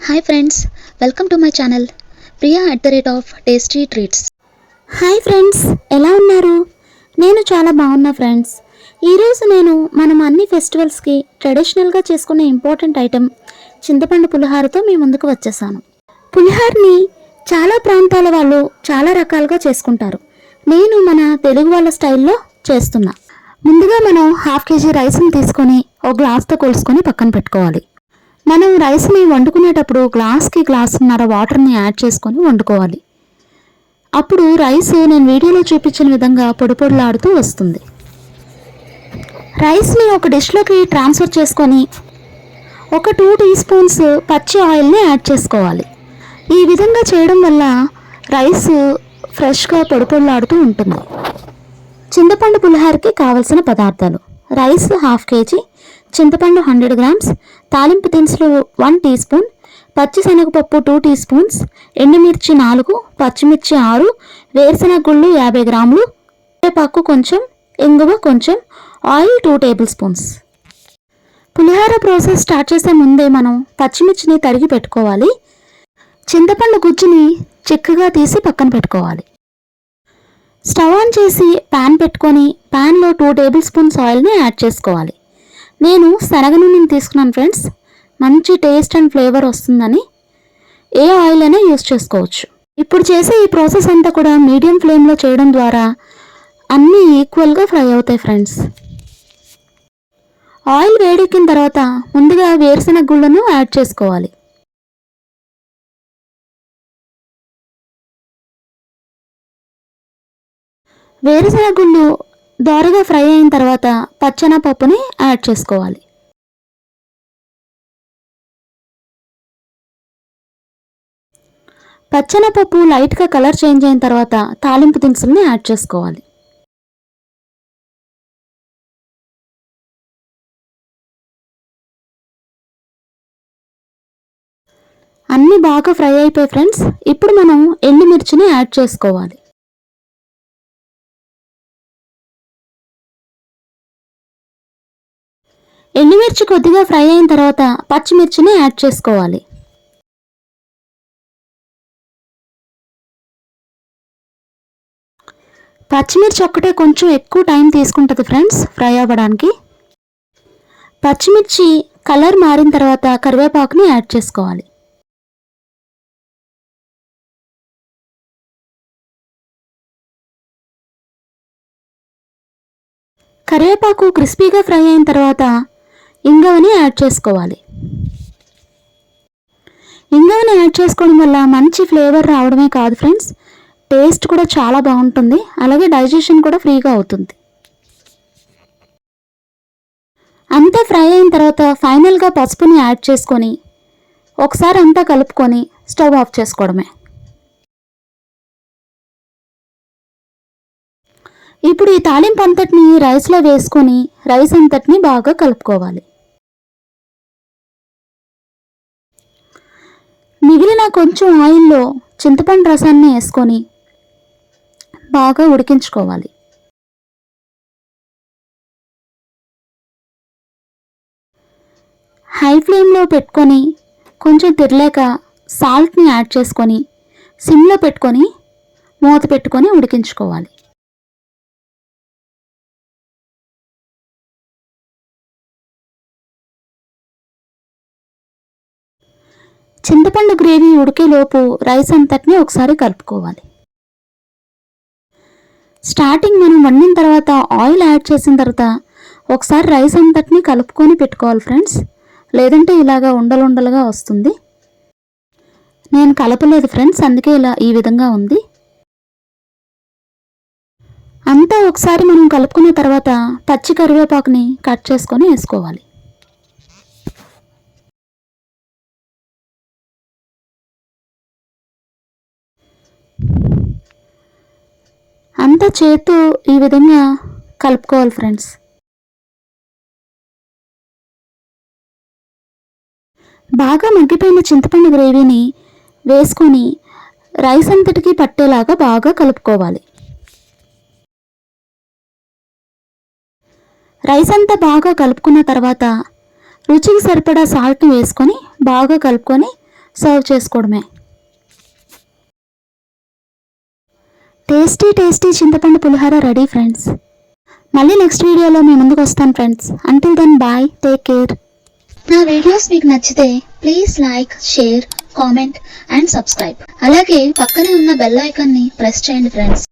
Hi friends, welcome to my channel Priya @tasty treats. Hi friends, ఎలా ఉన్నారు? నేను చాలా బాగున్నా ఫ్రెండ్స్. ఈరోజు మనం అన్ని ఫెస్టివల్స్కి ట్రెడిషనల్గా చేసుకునే ఇంపార్టెంట్ ఐటెం చింతపండు పులిహారతో మీ ముందుకు వచ్చేసాను. పులిహారని చాలా ప్రాంతాల వాళ్ళు చాలా రకాలుగా చేసుకుంటారు. నేను మన తెలుగు వాళ్ళ స్టైల్లో చేస్తున్నా. ముందుగా మనం 1/2 kg రైస్ని తీసుకొని ఒక గ్లాస్తో కొలుసుకొని పక్కన పెట్టుకోవాలి. మనం రైస్ని వండుకునేటప్పుడు గ్లాస్కి గ్లాసున్నర వాటర్ని యాడ్ చేసుకొని వండుకోవాలి. అప్పుడు రైస్ నేను వీడియోలో చూపించిన విధంగా పొడి పొడిలాడుతూ వస్తుంది. రైస్ని ఒక డిష్లోకి ట్రాన్స్ఫర్ చేసుకొని ఒక 2 టీ స్పూన్స్ పచ్చి ఆయిల్ని యాడ్ చేసుకోవాలి. ఈ విధంగా చేయడం వల్ల రైస్ ఫ్రెష్గా పొడి పొడిలాడుతూ ఉంటుంది. చింతపండు పులిహారకి కావలసిన పదార్థాలు: రైస్ 1/2 kg, చింతపండు 100 grams, తాలింపు దినుసులు 1 టీ స్పూన్, పచ్చిశనగపప్పు 2 టీ స్పూన్స్, ఎండుమిర్చి 4, పచ్చిమిర్చి 6, వేరుశనగ గుళ్ళు 50 గ్రాములు, కరివేపాకు కొంచెం, ఇంగువ కొంచెం, ఆయిల్ 2 టేబుల్ స్పూన్స్. పులిహార ప్రాసెస్ స్టార్ట్ చేసే ముందే మనం పచ్చిమిర్చిని తరిగి పెట్టుకోవాలి. చింతపండు గుజ్జుని చిక్కగా తీసి పక్కన పెట్టుకోవాలి. స్టవ్ ఆన్ చేసి ప్యాన్ పెట్టుకొని ప్యాన్లో 2 టేబుల్ స్పూన్స్ ఆయిల్ని యాడ్ చేసుకోవాలి. నేను శనగ నూనెని తీసుకున్నాను ఫ్రెండ్స్. మంచి టేస్ట్ అండ్ ఫ్లేవర్ వస్తుందని ఏ ఆయిల్ అయినా యూస్ చేసుకోవచ్చు. ఇప్పుడు చేసే ఈ ప్రాసెస్ అంతా కూడా మీడియం ఫ్లేమ్లో చేయడం ద్వారా అన్నీ ఈక్వల్గా ఫ్రై అవుతాయి ఫ్రెండ్స్. ఆయిల్ వేడెక్కిన తర్వాత ముందుగా వేరుశనగ గుళ్ళను యాడ్ చేసుకోవాలి. వేరుశనగ గుళ్ళు దోరగా ఫ్రై అయిన తర్వాత పచ్చెనపప్పుని యాడ్ చేసుకోవాలి. పచ్చెనపప్పు లైట్గా కలర్ చేంజ్ అయిన తర్వాత తాలింపు దినుసుల్ని యాడ్ చేసుకోవాలి. అన్నీ బాగా ఫ్రై అయిపోయి ఫ్రెండ్స్. ఇప్పుడు మనం ఎండుమిర్చిని యాడ్ చేసుకోవాలి. ఎండుమిర్చి కొద్దిగా ఫ్రై అయిన తర్వాత పచ్చిమిర్చిని యాడ్ చేసుకోవాలి. పచ్చిమిర్చి ఒక్కటే కొంచెం ఎక్కువ టైం తీసుకుంటుంది ఫ్రెండ్స్ ఫ్రై అవ్వడానికి. పచ్చిమిర్చి కలర్ మారిన తర్వాత కరివేపాకుని యాడ్ చేసుకోవాలి. కరివేపాకు క్రిస్పీగా ఫ్రై అయిన తర్వాత ఇంగువని యాడ్ చేసుకోవాలి. ఇంగువని యాడ్ చేసుకోవడం వల్ల మంచి ఫ్లేవర్ రావడమే కాదు ఫ్రెండ్స్, టేస్ట్ కూడా చాలా బాగుంటుంది. అలాగే డైజెషన్ కూడా ఫ్రీగా అవుతుంది. అంతా ఫ్రై అయిన తర్వాత ఫైనల్గా పసుపుని యాడ్ చేసుకొని ఒకసారి అంతా కలుపుకొని స్టవ్ ఆఫ్ చేసుకోవడమే. ఇప్పుడు ఈ తాలింపు అంతటిని రైస్లో వేసుకొని రైస్ అంతటిని బాగా కలుపుకోవాలి. మిగిలిన కొంచెం ఆయిల్లో చింతపండు రసాన్ని వేసుకొని బాగా ఉడికించుకోవాలి. హై ఫ్లేమ్లో పెట్టుకొని కొంచెం తిరలేక సాల్ట్ని యాడ్ చేసుకొని సిమ్లో పెట్టుకొని మూత పెట్టుకొని ఉడికించుకోవాలి. చింతపండు గ్రేవీ ఉడికేలోపు రైస్ అంతటిని ఒకసారి కలుపుకోవాలి. స్టార్టింగ్ మనం వండిన తర్వాత ఆయిల్ యాడ్ చేసిన తర్వాత ఒకసారి రైస్ అంతటిని కలుపుకొని పెట్టుకోవాలి ఫ్రెండ్స్, లేదంటే ఇలాగా ఉండలుండలుగా వస్తుంది. నేను కలపలేదు ఫ్రెండ్స్, అందుకే ఇలా ఈ విధంగా ఉంది. అంతా ఒకసారి మనం కలుపుకున్న తర్వాత పచ్చి కరివేపాకుని కట్ చేసుకొని వేసుకోవాలి. అంతా చేత్తో ఈ విధంగా కలుపుకోవాలి ఫ్రెండ్స్. బాగా మగ్గిపోయిన చింతపండు గ్రేవీని వేసుకొని రైస్ అంతటికి పట్టేలాగా బాగా కలుపుకోవాలి. రైస్ అంతా బాగా కలుపుకున్న తర్వాత రుచికి సరిపడా సాల్ట్ని వేసుకొని బాగా కలుపుకొని సర్వ్ చేసుకోవడమే. టేస్టీ టేస్టీ చింతపండు పులిహోర రెడీ ఫ్రెండ్స్. మళ్ళీ నెక్స్ట్ వీడియోలో మీ ముందుకు వస్తాను friends. Until then bye, take care. నా వీడియోస్ మీకు నచ్చితే please like, share, comment and subscribe. అలాగే పక్కనే ఉన్న బెల్ ఐకాన్ని ప్రెస్ చేయండి ఫ్రెండ్స్.